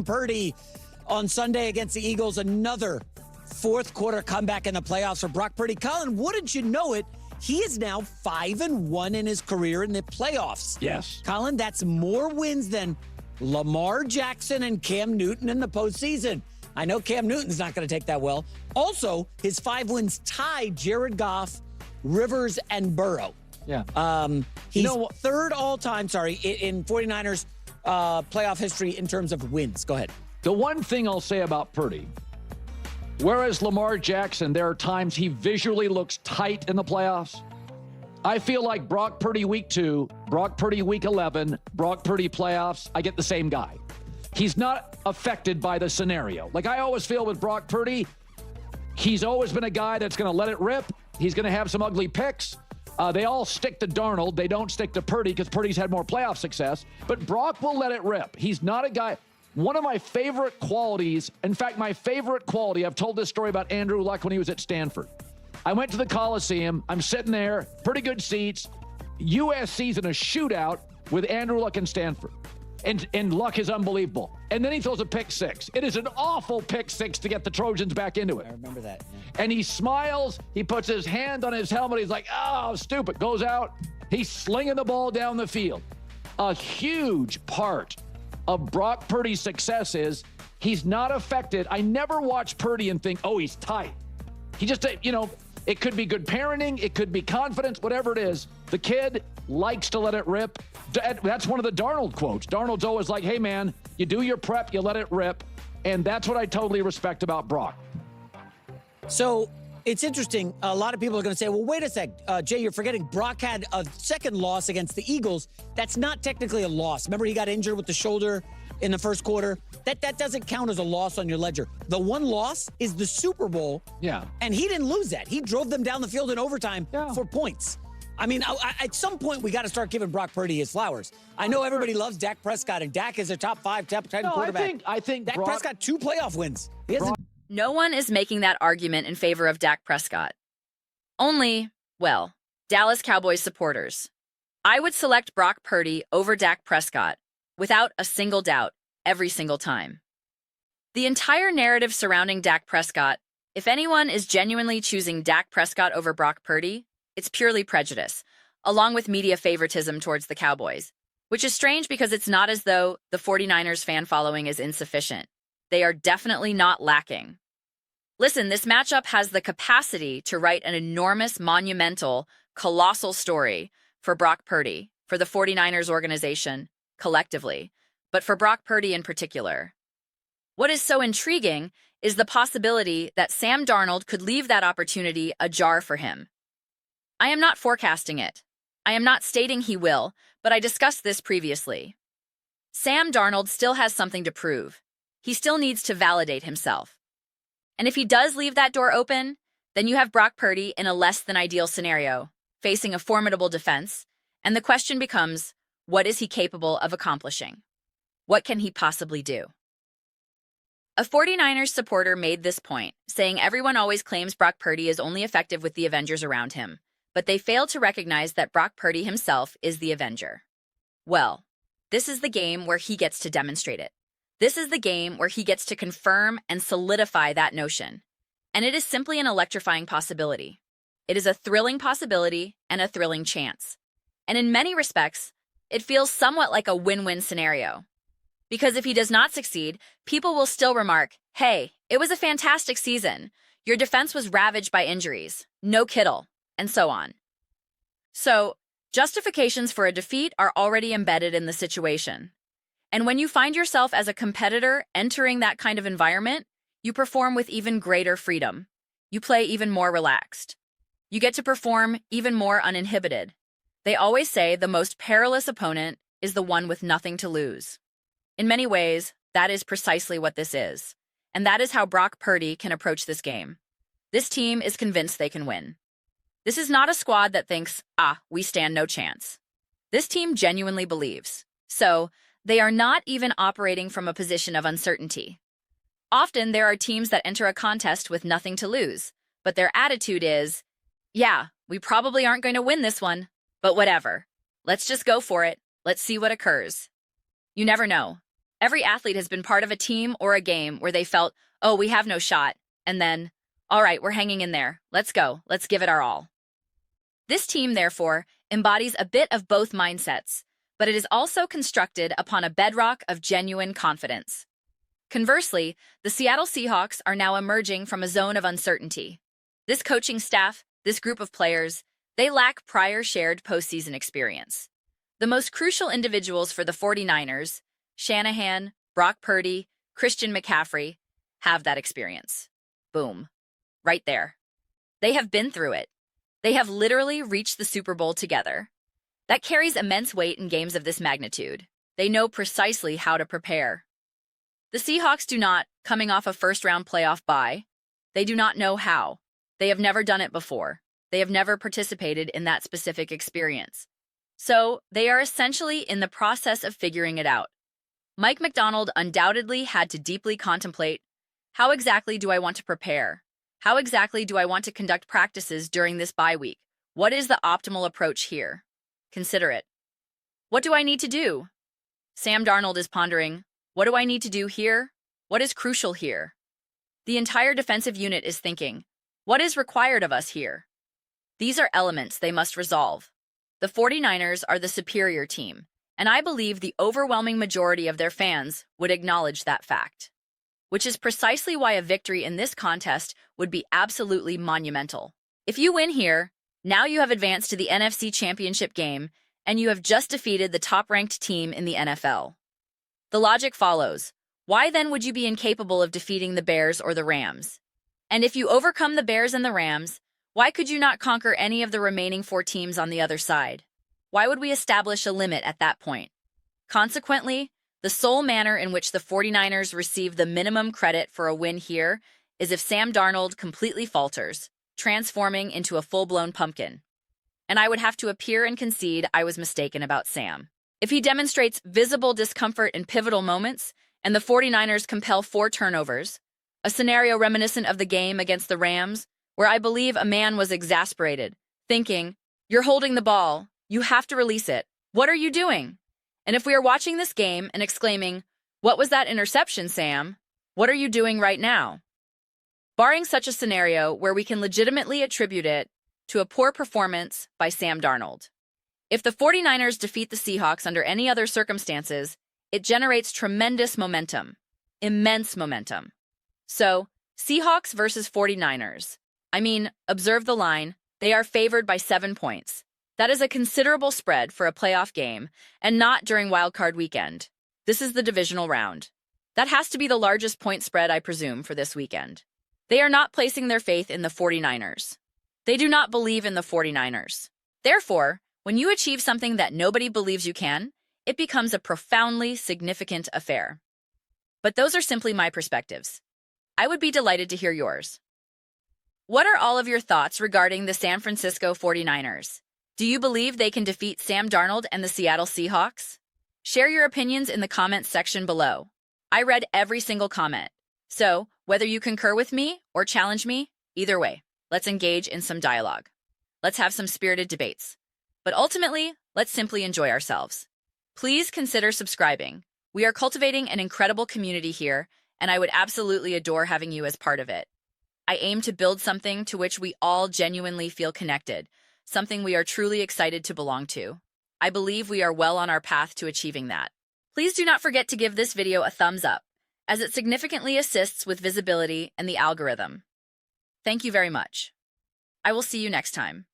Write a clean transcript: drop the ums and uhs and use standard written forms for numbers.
Purdy on Sunday against the Eagles, another fourth quarter comeback in the playoffs for Brock Purdy. Colin, wouldn't you know it? He is now 5-1 in his career in the playoffs. Yes. Colin, that's more wins than Lamar Jackson and Cam Newton in the postseason. I know Cam Newton's not going to take that well. Also, his 5 wins tie Jared Goff, Rivers, and Burrow. Yeah. He's third all-time, in 49ers playoff history in terms of wins. Go ahead. The one thing I'll say about Purdy, whereas Lamar Jackson, there are times he visually looks tight in the playoffs. I feel like Brock Purdy week 2, Brock Purdy week 11, Brock Purdy playoffs, I get the same guy. He's not affected by the scenario. Like I always feel with Brock Purdy, he's always been a guy that's going to let it rip. He's going to have some ugly picks. They all stick to Darnold. They don't stick to Purdy because Purdy's had more playoff success. But Brock will let it rip. He's not a guy. One of my favorite qualities, in fact, my favorite quality, I've told this story about Andrew Luck when he was at Stanford. I went to the Coliseum. I'm sitting there, pretty good seats. USC's in a shootout with Andrew Luck and Stanford. And Luck is unbelievable. And then he throws a pick six. It is an awful pick six to get the Trojans back into it. I remember that. Yeah. And he smiles. He puts his hand on his helmet. He's like, oh, stupid. Goes out. He's slinging the ball down the field. A huge part of Brock Purdy's success is he's not affected. I never watch Purdy and think, oh, he's tight. He just, it could be good parenting. It could be confidence, whatever it is. The kid likes to let it rip. That's one of the Darnold quotes. Darnold's always like, hey, man, you do your prep, you let it rip. And that's what I totally respect about Brock. So it's interesting. A lot of people are going to say, well, wait a sec. Jay, you're forgetting Brock had a second loss against the Eagles. That's not technically a loss. Remember, he got injured with the shoulder in the first quarter. That doesn't count as a loss on your ledger. The one loss is the Super Bowl. Yeah. And he didn't lose that. He drove them down the field in overtime for points. I mean, at some point, we got to start giving Brock Purdy his flowers. I know everybody loves Dak Prescott, and Dak is a top 5, top 10 quarterback. I think Dak Prescott, 2 playoff wins. No one is making that argument in favor of Dak Prescott. Only, Dallas Cowboys supporters. I would select Brock Purdy over Dak Prescott, without a single doubt, every single time. The entire narrative surrounding Dak Prescott, if anyone is genuinely choosing Dak Prescott over Brock Purdy, it's purely prejudice, along with media favoritism towards the Cowboys, which is strange because it's not as though the 49ers fan following is insufficient. They are definitely not lacking. Listen, this matchup has the capacity to write an enormous, monumental, colossal story for Brock Purdy, for the 49ers organization, collectively, but for Brock Purdy in particular. What is so intriguing is the possibility that Sam Darnold could leave that opportunity ajar for him. I am not forecasting it. I am not stating he will, but I discussed this previously. Sam Darnold still has something to prove. He still needs to validate himself. And if he does leave that door open, then you have Brock Purdy in a less than ideal scenario, facing a formidable defense, and the question becomes, what is he capable of accomplishing? What can he possibly do? A 49ers supporter made this point, saying everyone always claims Brock Purdy is only effective with the Avengers around him, but they fail to recognize that Brock Purdy himself is the Avenger. Well, this is the game where he gets to demonstrate it. This is the game where he gets to confirm and solidify that notion. And it is simply an electrifying possibility. It is a thrilling possibility and a thrilling chance. And in many respects, it feels somewhat like a win-win scenario. Because if he does not succeed, people will still remark, hey, it was a fantastic season. Your defense was ravaged by injuries. No Kittle. And so on. So, justifications for a defeat are already embedded in the situation. And when you find yourself as a competitor entering that kind of environment, you perform with even greater freedom. You play even more relaxed. You get to perform even more uninhibited. They always say the most perilous opponent is the one with nothing to lose. In many ways, that is precisely what this is. And that is how Brock Purdy can approach this game. This team is convinced they can win. This is not a squad that thinks, we stand no chance. This team genuinely believes. So, they are not even operating from a position of uncertainty. Often, there are teams that enter a contest with nothing to lose, but their attitude is, we probably aren't going to win this one, but whatever. Let's just go for it. Let's see what occurs. You never know. Every athlete has been part of a team or a game where they felt, oh, we have no shot, and then, all right, we're hanging in there. Let's go. Let's give it our all. This team, therefore, embodies a bit of both mindsets, but it is also constructed upon a bedrock of genuine confidence. Conversely, the Seattle Seahawks are now emerging from a zone of uncertainty. This coaching staff, this group of players, they lack prior shared postseason experience. The most crucial individuals for the 49ers, Shanahan, Brock Purdy, Christian McCaffrey, have that experience. Boom. Right there. They have been through it. They have literally reached the Super Bowl together. That carries immense weight in games of this magnitude. They know precisely how to prepare. The Seahawks do not, coming off a first-round playoff bye, they do not know how. They have never done it before. They have never participated in that specific experience. So, they are essentially in the process of figuring it out. Mike Macdonald undoubtedly had to deeply contemplate, how exactly do I want to prepare? How exactly do I want to conduct practices during this bye week? What is the optimal approach here? Consider it. What do I need to do? Sam Darnold is pondering, what do I need to do here? What is crucial here? The entire defensive unit is thinking, what is required of us here? These are elements they must resolve. The 49ers are the superior team, and I believe the overwhelming majority of their fans would acknowledge that fact, which is precisely why a victory in this contest would be absolutely monumental. If you win here, now you have advanced to the NFC Championship game, and you have just defeated the top-ranked team in the NFL. The logic follows. Why then would you be incapable of defeating the Bears or the Rams? And if you overcome the Bears and the Rams, why could you not conquer any of the remaining 4 teams on the other side? Why would we establish a limit at that point? Consequently, the sole manner in which the 49ers receive the minimum credit for a win here is if Sam Darnold completely falters, transforming into a full-blown pumpkin. And I would have to appear and concede I was mistaken about Sam. If he demonstrates visible discomfort in pivotal moments, and the 49ers compel 4 turnovers, a scenario reminiscent of the game against the Rams, where I believe a man was exasperated, thinking, you're holding the ball, you have to release it, what are you doing? And if we are watching this game and exclaiming, what was that interception, Sam? What are you doing right now? Barring such a scenario where we can legitimately attribute it to a poor performance by Sam Darnold. If the 49ers defeat the Seahawks under any other circumstances, it generates tremendous momentum, immense momentum. So, Seahawks versus 49ers. I mean, observe the line. They are favored by 7 points. That is a considerable spread for a playoff game, and not during wildcard weekend. This is the divisional round. That has to be the largest point spread, I presume, for this weekend. They are not placing their faith in the 49ers. They do not believe in the 49ers. Therefore, when you achieve something that nobody believes you can, it becomes a profoundly significant affair. But those are simply my perspectives. I would be delighted to hear yours. What are all of your thoughts regarding the San Francisco 49ers? Do you believe they can defeat Sam Darnold and the Seattle Seahawks? Share your opinions in the comments section below. I read every single comment. So, whether you concur with me or challenge me, either way, let's engage in some dialogue. Let's have some spirited debates. But ultimately, let's simply enjoy ourselves. Please consider subscribing. We are cultivating an incredible community here, and I would absolutely adore having you as part of it. I aim to build something to which we all genuinely feel connected, something we are truly excited to belong to. I believe we are well on our path to achieving that. Please do not forget to give this video a thumbs up, as it significantly assists with visibility and the algorithm. Thank you very much. I will see you next time.